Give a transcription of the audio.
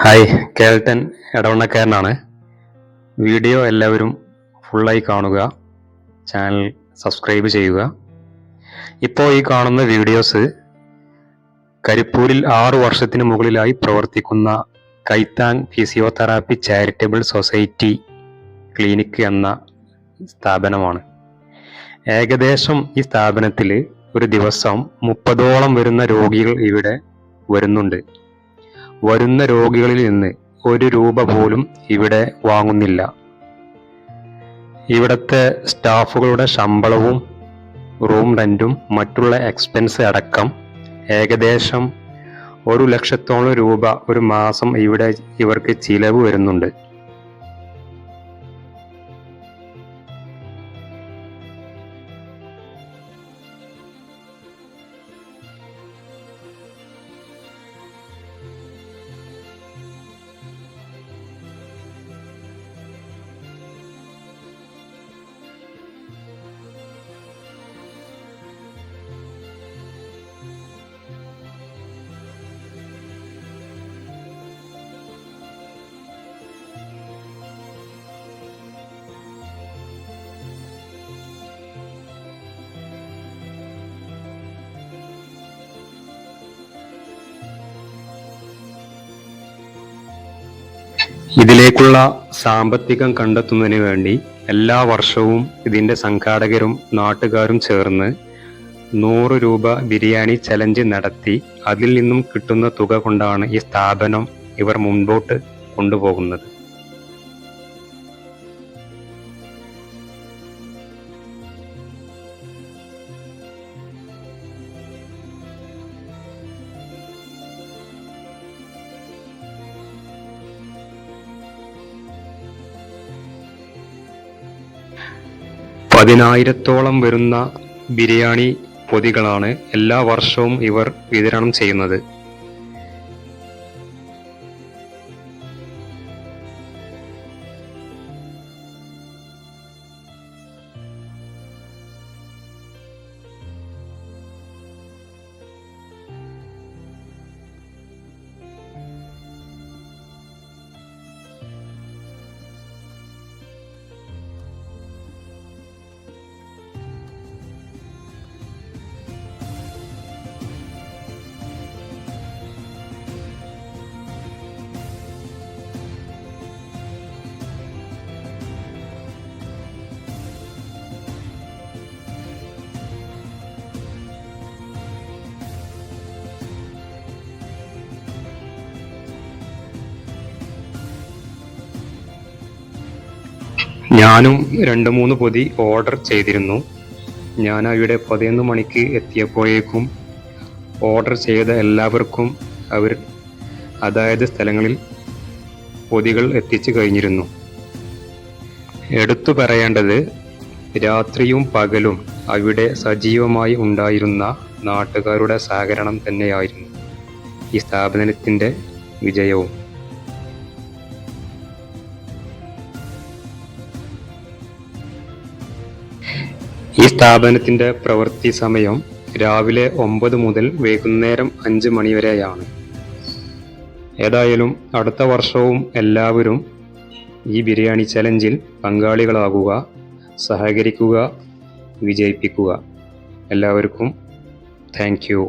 Hi, കേൾട്ടൻ എടവണ്ണക്കാരനാണ്. Video എല്ലാവരും ഫുള്ളായി കാണുക, ചാനൽ സബ്സ്ക്രൈബ് ചെയ്യുക. ഇപ്പോൾ ഈ കാണുന്ന വീഡിയോസ് കരിപ്പൂരിൽ 6 വർഷത്തിന് മുകളിലായി പ്രവർത്തിക്കുന്ന കൈത്താങ് ഫിസിയോതെറാപ്പി ചാരിറ്റബിൾ സൊസൈറ്റി ക്ലിനിക്ക് എന്ന സ്ഥാപനമാണ്. ഏകദേശം ഈ സ്ഥാപനത്തിൽ ഒരു ദിവസം 30ഓളം വരുന്ന രോഗികൾ ഇവിടെ വരുന്നുണ്ട്. വരുന്ന രോഗികളിൽ നിന്ന് 1 രൂപ പോലും ഇവിടെ വാങ്ങുന്നില്ല. ഇവിടുത്തെ സ്റ്റാഫുകളുടെ ശമ്പളവും റൂം റെന്റും മറ്റുള്ള എക്സ്പെൻസ് അടക്കം ഏകദേശം 1 ലക്ഷത്തോളം രൂപ ഒരു മാസം ഇവിടെ ഇവർക്ക് ചിലവ് വരുന്നുണ്ട്. ഇതിലേക്കുള്ള സാമ്പത്തികം കണ്ടെത്തുന്നതിന് വേണ്ടി എല്ലാ വർഷവും ഇതിൻ്റെ സംഘാടകരും നാട്ടുകാരും ചേർന്ന് 100 രൂപ ബിരിയാണി ചലഞ്ച് നടത്തി അതിൽ നിന്നും കിട്ടുന്ന തുക കൊണ്ടാണ് ഈ സ്ഥാപനം ഇവർ മുൻപോട്ട് കൊണ്ടുപോകുന്നത്. പതിനായിരത്തോളം വരുന്ന ബിരിയാണി പൊതികളാണ് എല്ലാ വർഷവും ഇവർ വിതരണം ചെയ്യുന്നത്. ഞാനും 2-3 പൊതി ഓർഡർ ചെയ്തിരുന്നു. ഞാൻ അവിടെ 11 മണിക്ക് എത്തിയപ്പോഴേക്കും ഓർഡർ ചെയ്ത എല്ലാവർക്കും അവർ അതായത് സ്ഥലങ്ങളിൽ പൊതികൾ എത്തിച്ചു കഴിഞ്ഞിരുന്നു. എടുത്തു പറയേണ്ടത് രാത്രിയും പകലും അവിടെ സജീവമായി ഉണ്ടായിരുന്ന നാട്ടുകാരുടെ സഹകരണം തന്നെയായിരുന്നു ഈ സ്ഥാപനത്തിൻ്റെ വിജയവും. ഈ സ്ഥാപനത്തിൻ്റെ പ്രവൃത്തി സമയം രാവിലെ 9 മുതൽ വൈകുന്നേരം 5 മണി വരെയാണ്. ഏതായാലും അടുത്ത വർഷവും എല്ലാവരും ഈ ബിരിയാണി ചലഞ്ചിൽ പങ്കാളികളാകുക, സഹകരിക്കുക, വിജയിപ്പിക്കുക. എല്ലാവർക്കും താങ്ക് യു.